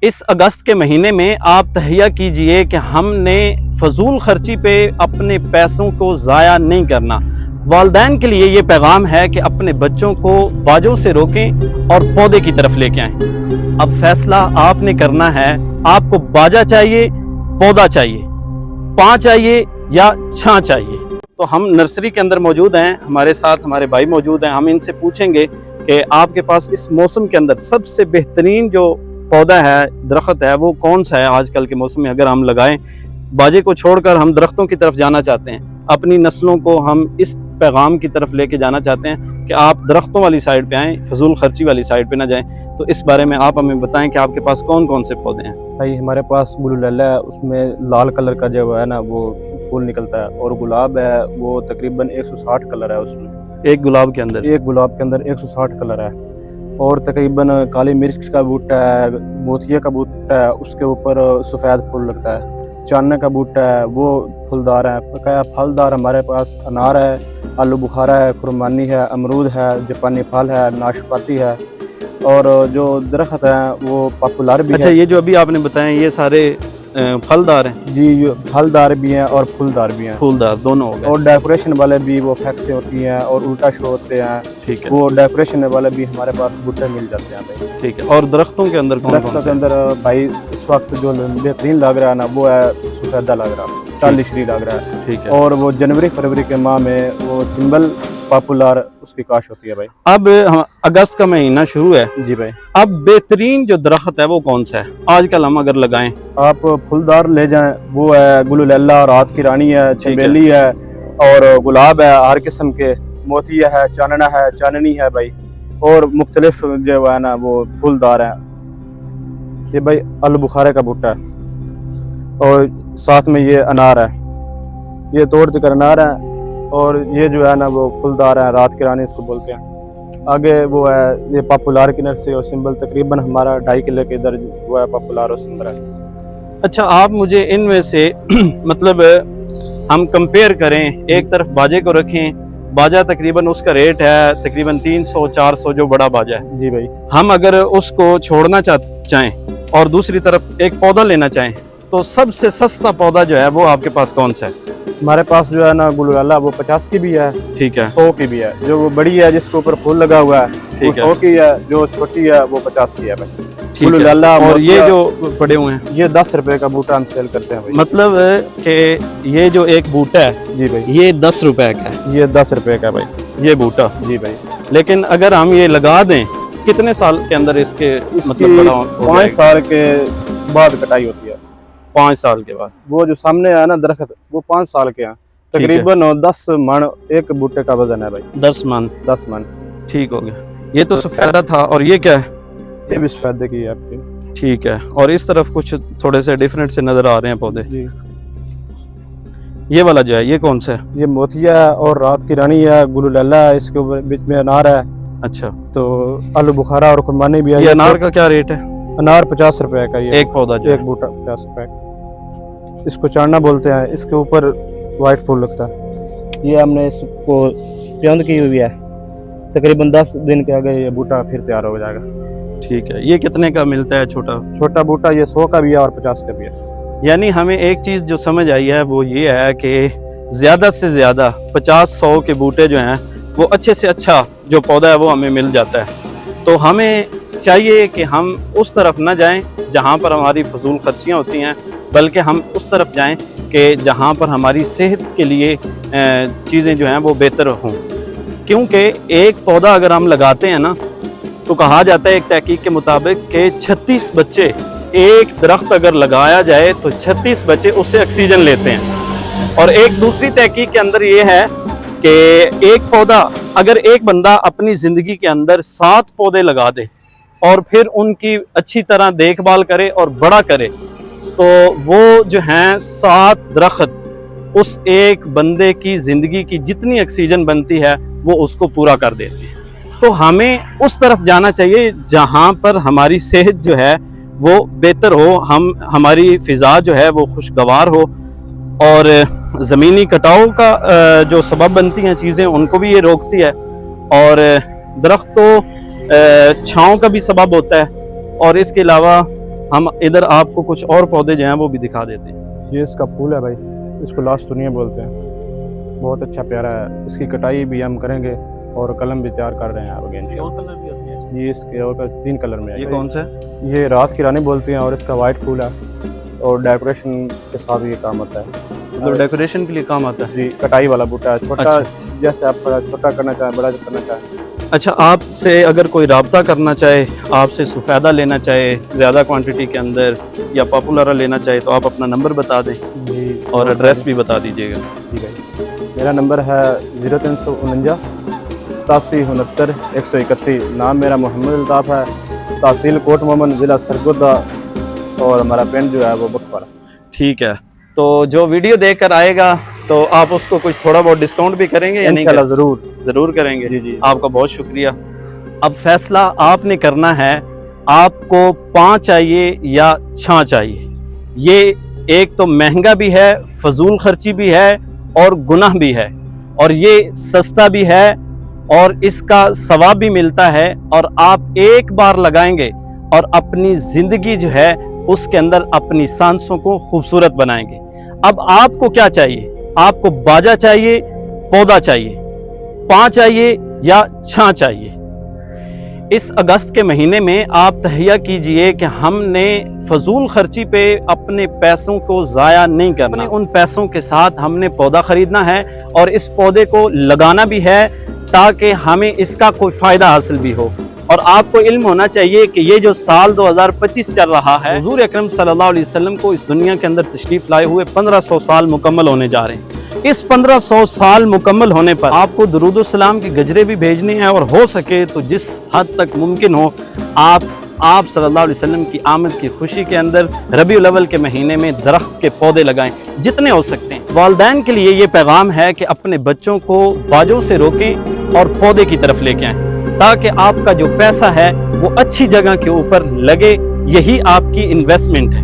इस अगस्त के महीने में आप तहैया कीजिए कि हमने फजूल खर्ची पे अपने पैसों को ज़ाया नहीं करना। वालिदैन के लिए ये पैगाम है कि अपने बच्चों को बाजों से रोकें और पौधे की तरफ लेके आएं। अब फैसला आपने करना है, आपको बाजा चाहिए, पौधा चाहिए, पाँ चाहिए या छाँ चाहिए। तो हम नर्सरी के अंदर मौजूद हैं, हमारे साथ हमारे भाई मौजूद हैं। हम इनसे पूछेंगे कि आपके पास इस मौसम के अंदर सबसे बेहतरीन जो पौधा है, दरख्त है, वो कौन सा है आजकल के मौसम में अगर हम लगाएं। बाजे को छोड़कर हम दरख्तों की तरफ जाना चाहते हैं, अपनी नस्लों को हम इस पैगाम की तरफ लेके जाना चाहते हैं कि आप दरख्तों वाली साइड पे आएँ, फजूल खर्ची वाली साइड पे ना जाएं। तो इस बारे में आप हमें बताएं कि आपके पास कौन कौन से पौधे हैं। भाई हमारे पास गुलुलैला है, उसमें लाल कलर का जो है ना वो फूल निकलता है, और गुलाब है वो तकरीबन 160 कलर है उसमें। एक गुलाब के अंदर 160 कलर है। और तकरीबन काली मिर्च का बूटा है, मोतिया का बूटा है, उसके ऊपर सफ़ेद फूल लगता है। चानने का बूटा है वो फूलदार है। बकाया फलदार हमारे पास अनार है, आलू बुखारा है, खुरमानी है, अमरूद है, जापानी फल है, नाशपाती है, और जो दरख्त है वो पॉपुलर भी है। अच्छा, ये जो अभी आपने बताया ये सारे फलदार हैं? जी, ये फलदार भी हैं और फूलदार भी हैं। फूलदार दोनों हो गए। और डेकोरेशन वाले भी वो फैक्सें होती हैं और उल्टा शो होते हैं। ठीक है, वो डेकोरेशन वाले भी हमारे पास बूटे मिल जाते हैं भाई। ठीक है। और दरख्तों के अंदर कौन दरख्तों कौन के से? अंदर भाई इस वक्त जो बेहतरीन लग रहा है ना वो है सफेदा लग रहा है, टालिशरी लग रहा है। ठीक है। और वो जनवरी फरवरी के माह में वो सिंबल पॉपुलर उसकी काश होती है भाई। अब अगस्त का महीना शुरू है जी भाई। अब बेहतरीन जो दरख्त है वो कौन सा है आजकल हम अगर लगाएं? आप फूलदार ले जाएं, वो है गुलुलैला, रात की रानी है, चमेली है, और गुलाब है हर किस्म के, मोतिया है, चानना है, चाननी है भाई, और मुख्तलिफ जो है ना वो फूलदार हैं। ये भाई आलू बुखारे का बूटा है, और साथ में ये अनार है, ये तोड़ कर अनार है, और ये जो है ना वो फूलदार है, रात की रानी इसको बोलते हैं। आगे वो है ये पॉपुलर की नर्सरी और सिंबल तकरीबन हमारा 2.5 किलो के इधर वो है पॉपुलर और सिंबल है। अच्छा, आप मुझे इनमें से मतलब हम कंपेयर करें, एक तरफ बाजे को रखें, बाजा तकरीबन उसका रेट है तकरीबन 300-400 जो बड़ा बाजा है। जी भाई। हम अगर उसको छोड़ना चाहें और दूसरी तरफ एक पौधा लेना चाहें तो सबसे सस्ता पौधा जो है वो आपके पास कौन सा है? हमारे पास जो है ना गुलुलैला वो 50 की भी है, ठीक है, 100 की भी है। जो वो बड़ी है जिसके ऊपर फूल लगा हुआ है वो 100 की है, जो छोटी है वो 50 की है भाई। गुलुलैला। और ये जो पड़े हुए हैं ये 10 रुपए का बूटा हम सेल करते हैं भाई। मतलब कि ये जो एक बूटा है जी भाई, ये 10 रुपए का है। ये 10 रुपए का भाई ये बूटा। जी भाई। लेकिन अगर हम ये लगा दें, कितने साल के अंदर इसके मतलब बड़ा हो 5 साल के बाद कटाई होती है। 5 साल के बाद? वो जो सामने है ना दरख्त वो 5 साल के हैं। तकरीबन 10 मन एक बूटे का वजन है भाई। 10 मन? 10 मन। ठीक हो गया। ये तो सफेदा था, और ये क्या है? ये भी सफेदे की है आपकी। ठीक है। और इस तरफ कुछ थोड़े से डिफरेंट से नजर आ रहे हैं पौधे। जी। ये वाला जो है ये कौन सा है? ये मोतिया है और रात की रानी है, गुलुलैला है, इसके ऊपर बीच में अनार है। अच्छा। तो आलू बुखारा और खुरमानी भी है। ये अनार का क्या रेट है? अनार 50 रुपए का ये एक पौधा जो एक बूटा 50 रुपए। इसको चांडना बोलते हैं, इसके ऊपर वाइट फूल लगता है। ये हमने इसको प्योंद की हुई है, तकरीबन 10 दिन के आगे ये बूटा फिर तैयार हो जाएगा। ठीक है। ये कितने का मिलता है छोटा बूटा? ये 100 का भी है और 50 का भी है। यानी हमें एक चीज़ जो समझ आई है वो ये है कि ज़्यादा से ज़्यादा 50-100 के बूटे जो हैं वो अच्छे से अच्छा जो पौधा है वो हमें मिल जाता है। तो हमें चाहिए कि हम उस तरफ ना जाएं जहां पर हमारी फजूल खर्चियां होती हैं, बल्कि हम उस तरफ जाएं कि जहां पर हमारी सेहत के लिए चीज़ें जो हैं वो बेहतर हों। क्योंकि एक पौधा अगर हम लगाते हैं ना तो कहा जाता है एक तहकीक के मुताबिक कि 36 बच्चे, एक दरख्त अगर लगाया जाए तो 36 बच्चे उससे ऑक्सीजन लेते हैं। और एक दूसरी तहकीक के अंदर ये है कि एक पौधा अगर एक बंदा अपनी ज़िंदगी के अंदर 7 पौधे लगा दे और फिर उनकी अच्छी तरह देखभाल करे और बड़ा करे तो वो जो हैं 7 दरख्त उस एक बंदे की ज़िंदगी की जितनी ऑक्सीजन बनती है वो उसको पूरा कर देती है। तो हमें उस तरफ जाना चाहिए जहाँ पर हमारी सेहत जो है वो बेहतर हो, हमारी फ़िज़ा जो है वो खुशगवार हो, और ज़मीनी कटाव का जो सबब बनती हैं चीज़ें उनको भी ये रोकती है, और दरख्त तो छाँव का भी सबब होता है, और इसके अलावा हम इधर आपको कुछ और पौधे जो हैं वो भी दिखा देते हैं। ये इसका फूल है भाई, इसको लास्ट दुनिया बोलते हैं, बहुत अच्छा प्यारा है। इसकी कटाई भी हम करेंगे और कलम भी तैयार कर रहे हैं आगे इंशाल्लाह। ये इसके और 3 कलर में है। ये कौन सा है? ये रात की रानी बोलते हैं और इसका वाइट फूल है और डेकोरेशन के साथ ये काम आता है, मतलब डेकोरेशन के लिए काम आता है जी। कटाई वाला बूटा है, छोटा अच्छा। जैसे आप छोटा करना चाहें, बड़ा करना चाहें। अच्छा, आपसे अगर कोई रब्ता करना चाहे, आपसे सफ़ेदा लेना चाहे ज़्यादा क्वांटिटी के अंदर या पॉपुलर लेना चाहे, तो आप अपना नंबर बता दें जी और एड्रेस भी बता दीजिएगा। ठीक है, मेरा नंबर है 0349 87 69 131। नाम मेरा मोहम्मद अल्ताफ़ है, तहसील कोट मोहम्मद, ज़िला सरगोदा, और हमारा पिंड जो है वो बखवाड़ा। ठीक है, तो जो वीडियो देख कर आएगा तो आप उसको कुछ थोड़ा बहुत डिस्काउंट भी करेंगे या नहीं? इंशाल्लाह ज़रूर ज़रूर करेंगे। जी जी। आपका बहुत शुक्रिया। अब फैसला आपने करना है, आपको 5 चाहिए या 6 चाहिए। ये एक तो महंगा भी है, फजूल खर्ची भी है और गुनाह भी है, और ये सस्ता भी है और इसका सवाब भी मिलता है, और आप एक बार लगाएंगे और अपनी ज़िंदगी जो है उसके अंदर अपनी सांसों को खूबसूरत बनाएंगे। अब आपको क्या चाहिए? आपको बाजा चाहिए, पौधा चाहिए, 5 चाहिए या 6 चाहिए? इस अगस्त के महीने में आप तहैया कीजिए कि हमने फजूल खर्ची पे अपने पैसों को ज़ाया नहीं करना। उन पैसों के साथ हमने पौधा ख़रीदना है और इस पौधे को लगाना भी है ताकि हमें इसका कोई फ़ायदा हासिल भी हो। और आपको इल्म होना चाहिए कि ये जो साल 2025 चल रहा है, हुज़ूर अकरम सल्लल्लाहु अलैहि वसल्लम को इस दुनिया के अंदर तशरीफ़ लाए हुए 1500 साल मुकम्मल होने जा रहे हैं। इस 1500 साल मुकम्मल होने पर आपको दुरूद सलाम के गजरे भी भेजने हैं, और हो सके तो जिस हद तक मुमकिन हो आप सल्लल्लाहु अलैहि वसल्लम की आमद की खुशी के अंदर रबीउल अव्वल के महीने में दरख्त के पौधे लगाएं जितने हो सकते हैं। वालिदैन के लिए ये पैगाम है कि अपने बच्चों को बाजों से रोकें और पौधे की तरफ लेके आएं, ताकि आपका जो पैसा है वो अच्छी जगह के ऊपर लगे। यही आपकी इन्वेस्टमेंट है।